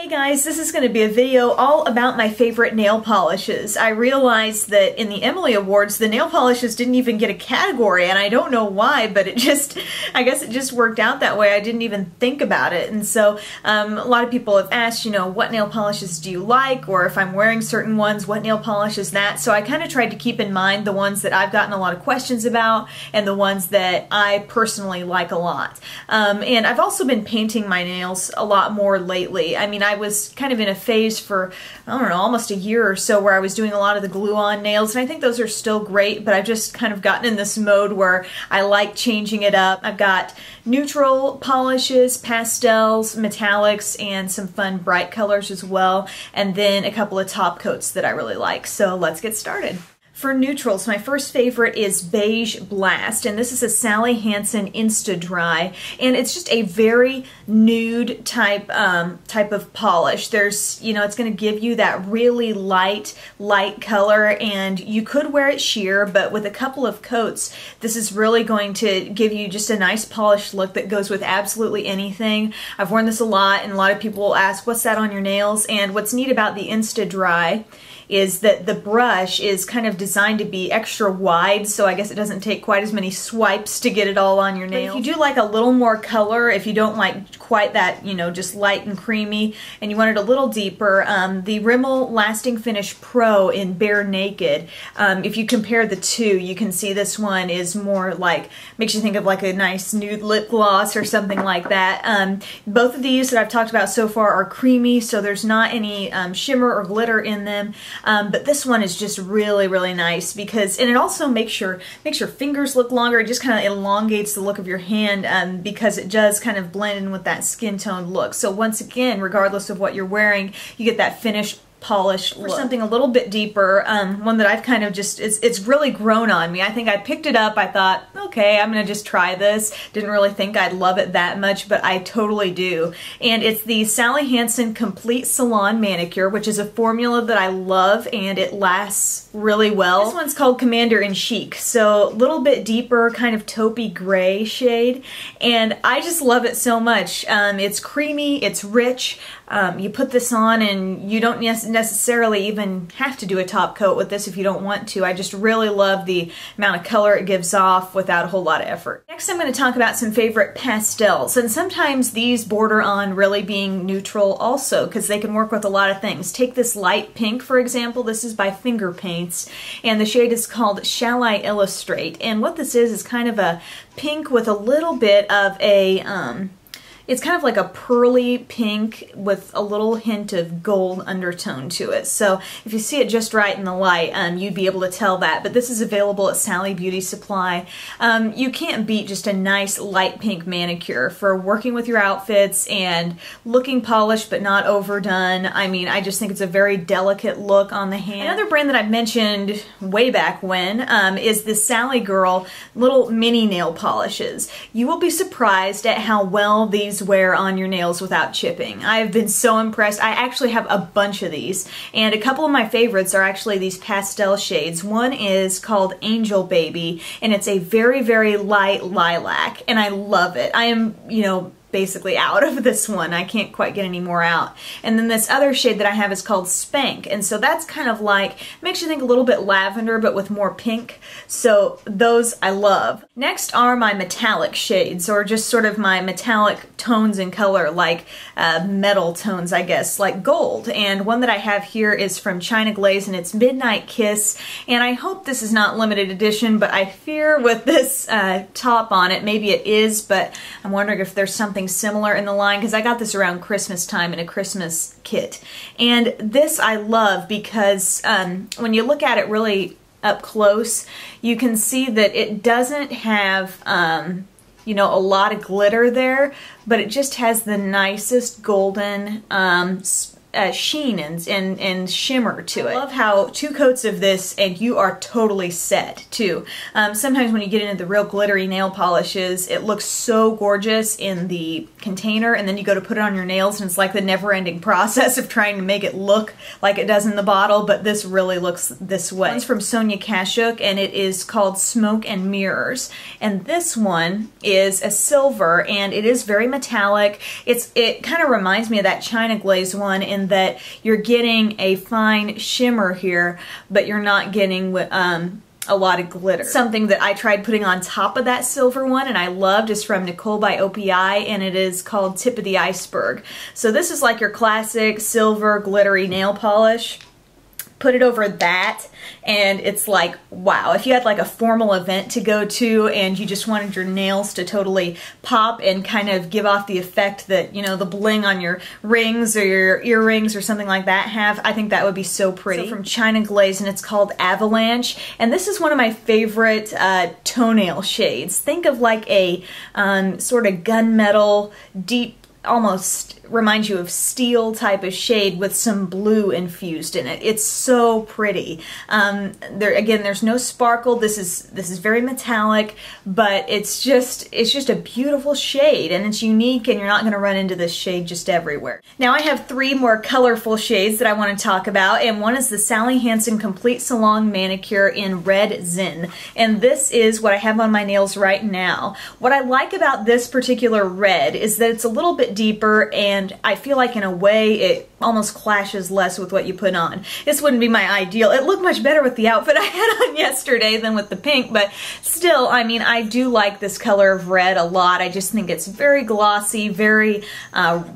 Hey guys, this is going to be a video all about my favorite nail polishes. I realized that in the Emily Awards, the nail polishes didn't even get a category, and I don't know why, but I guess it just worked out that way. I didn't even think about it. And so a lot of people have asked, you know, what nail polishes do you like? Or if I'm wearing certain ones, what nail polish is that? So I kind of tried to keep in mind the ones that I've gotten a lot of questions about and the ones that I personally like a lot. And I've also been painting my nails a lot more lately. I mean, I was kind of in a phase for, I don't know, almost a year or so where I was doing a lot of the glue-on nails, and I think those are still great, but I've just kind of gotten in this mode where I like changing it up. I've got neutral polishes, pastels, metallics, and some fun bright colors as well, and then a couple of top coats that I really like. So let's get started. For neutrals, my first favorite is Beige Blast, and this is a Sally Hansen Insta-Dri, and it's just a very nude type of polish. There's, you know, it's going to give you that really light color, and you could wear it sheer, but with a couple of coats, this is really going to give you just a nice polished look that goes with absolutely anything. I've worn this a lot, and a lot of people will ask, what's that on your nails? And what's neat about the Insta-Dri is that the brush is kind of designed to be extra wide, so I guess it doesn't take quite as many swipes to get it all on your nail. But if you do like a little more color, if you don't like quite that, you know, just light and creamy, and you want it a little deeper, the Rimmel Lasting Finish Pro in Bare Naked, if you compare the two, you can see this one is more like, makes you think of like a nice nude lip gloss or something like that. Both of these that I've talked about so far are creamy, so there's not any shimmer or glitter in them. But this one is just really nice because, and it also makes your fingers look longer. It just kind of elongates the look of your hand because it does kind of blend in with that skin tone look. So once again, regardless of what you're wearing, you get that finished polished look. For something a little bit deeper, one that I've kind of just, it's really grown on me. I think I picked it up, I thought, okay, I'm gonna just try this. Didn't really think I'd love it that much, but I totally do. And it's the Sally Hansen Complete Salon Manicure, which is a formula that I love, and it lasts really well. This one's called Commander in Chic, so a little bit deeper, kind of taupey gray shade, and I just love it so much. It's creamy, it's rich. You put this on and you don't necessarily even have to do a top coat with this if you don't want to. I just really love the amount of color it gives off without a whole lot of effort. Next, I'm going to talk about some favorite pastels, and sometimes these border on really being neutral also because they can work with a lot of things. Take this light pink, for example. This is by Finger Paints, and the shade is called Shall I Illustrate, and what this is kind of a pink with a little bit of a it's kind of like a pearly pink with a little hint of gold undertone to it. So if you see it just right in the light, you'd be able to tell that. But this is available at Sally Beauty Supply. You can't beat just a nice light pink manicure for working with your outfits and looking polished but not overdone. I mean, I just think it's a very delicate look on the hand. Another brand that I've mentioned way back when is the Sally Girl little mini nail polishes. You will be surprised at how well these wear on your nails without chipping. I have been so impressed. I actually have a bunch of these, and a couple of my favorites are actually these pastel shades. One is called Angel Baby, and it's a very light lilac, and I love it. I am, you know, basically out of this one. I can't quite get any more out. And then this other shade that I have is called Spank, and so that's kind of like, makes you think a little bit lavender but with more pink, so those I love. Next are my metallic shades, or just sort of my metallic tones in color, like metal tones, I guess, like gold. And one that I have here is from China Glaze, and it's Midnight Kiss, and I hope this is not limited edition, but I fear with this top on it, maybe it is, but I'm wondering if there's something similar in the line, because I got this around Christmas time in a Christmas kit. And this I love because when you look at it really up close, you can see that it doesn't have you know, a lot of glitter there, but it just has the nicest golden sheen and shimmer to it. I love how 2 coats of this and you are totally set too. Sometimes when you get into the real glittery nail polishes, it looks so gorgeous in the container, and then you go to put it on your nails and it's like the never-ending process of trying to make it look like it does in the bottle, but this really looks this way. It's from Sonia Kashuk and it is called Smoke and Mirrors, and this one is a silver and it is very metallic. It kind of reminds me of that China Glaze one in that you're getting a fine shimmer here, but you're not getting a lot of glitter. Something that I tried putting on top of that silver one and I loved is from Nicole by OPI, and it is called Tip of the Iceberg. So this is like your classic silver glittery nail polish. Put it over that and it's like, wow. If you had like a formal event to go to and you just wanted your nails to totally pop and kind of give off the effect that, you know, the bling on your rings or your earrings or something like that have, I think that would be so pretty. So from China Glaze, and it's called Avalanche, and this is one of my favorite toenail shades. Think of like a sort of gunmetal, deep, almost reminds you of steel type of shade with some blue infused in it. It's so pretty. There's no sparkle. This is very metallic, but it's just a beautiful shade, and it's unique, and you're not going to run into this shade just everywhere. Now I have 3 more colorful shades that I want to talk about, and one is the Hansen Complete Salon Manicure in Red Zin, and this is what I have on my nails right now. What I like about this particular red is that it's a little bit deeper, and I feel like in a way it almost clashes less with what you put on. This wouldn't be my ideal. It looked much better with the outfit I had on yesterday than with the pink, but still, I mean, I do like this color of red a lot. I just think it's very glossy, very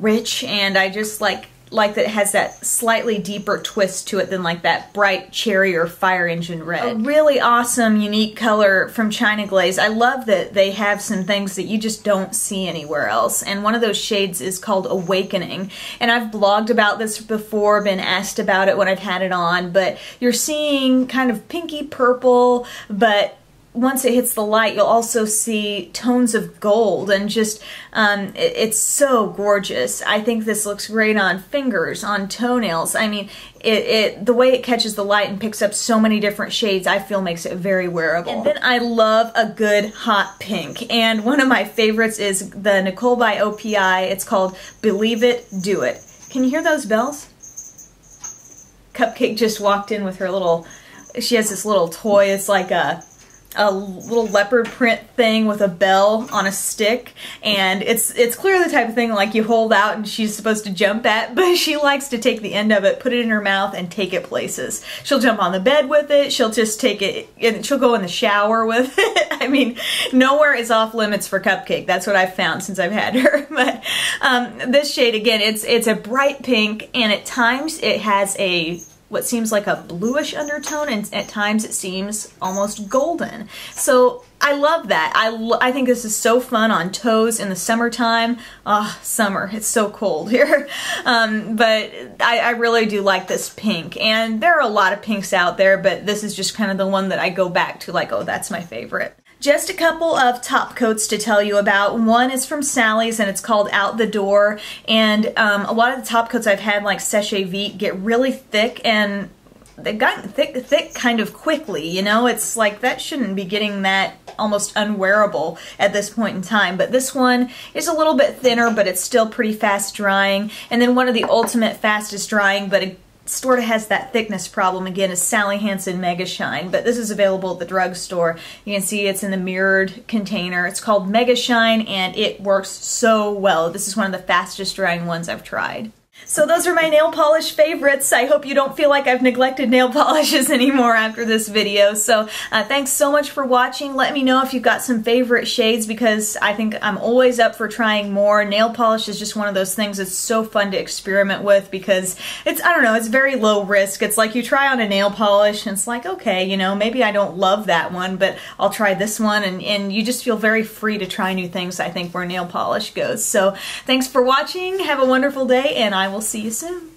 rich, and I just like that it has that slightly deeper twist to it than like that bright cherry or fire engine red. A really awesome, unique color from China Glaze. I love that they have some things that you just don't see anywhere else, and one of those shades is called Awakening, and I've blogged about this before, been asked about it when I've had it on, but you're seeing kind of pinky purple, but once it hits the light, you'll also see tones of gold, and just, it's so gorgeous. I think this looks great on fingers, on toenails. I mean, the way it catches the light and picks up so many different shades, I feel makes it very wearable. And then I love a good hot pink, and one of my favorites is the Nicole by OPI. It's called Believe It, Do It. Can you hear those bells? Cupcake just walked in with her little, she has this little toy. It's like a little leopard print thing with a bell on a stick, and it's clearly the type of thing like you hold out and she's supposed to jump at, but she likes to take the end of it, put it in her mouth, and take it places. She'll jump on the bed with it, she'll just take it, and she'll go in the shower with it. I mean, nowhere is off limits for Cupcake. That's what I've found since I've had her. But this shade, again, it's a bright pink, and at times it has what seems like a bluish undertone, and at times it seems almost golden. So I love that. I think this is so fun on toes in the summertime. Oh, summer. It's so cold here. But I really do like this pink. And there are a lot of pinks out there, but this is just kind of the one that I go back to like, oh, that's my favorite. Just a couple of top coats to tell you about. One is from Sally's, and it's called Out the Door, and a lot of the top coats I've had, like Séché Vite, get really thick, and they've gotten thick kind of quickly, you know? It's like that shouldn't be getting that almost unwearable at this point in time, but this one is a little bit thinner, but it's still pretty fast drying. And then one of the ultimate fastest drying, but it sort of has that thickness problem again, is Sally Hansen Mega Shine, but this is available at the drugstore. You can see it's in the mirrored container. It's called Mega Shine, and it works so well. This is one of the fastest drying ones I've tried. So those are my nail polish favorites. I hope you don't feel like I've neglected nail polishes anymore after this video. So thanks so much for watching. Let me know if you've got some favorite shades, because I think I'm always up for trying more. Nail polish is just one of those things that's so fun to experiment with, because it's, I don't know, it's very low risk. It's like you try on a nail polish and it's like, okay, you know, maybe I don't love that one, but I'll try this one, and you just feel very free to try new things, I think, where nail polish goes. So thanks for watching. Have a wonderful day, and I will see you soon.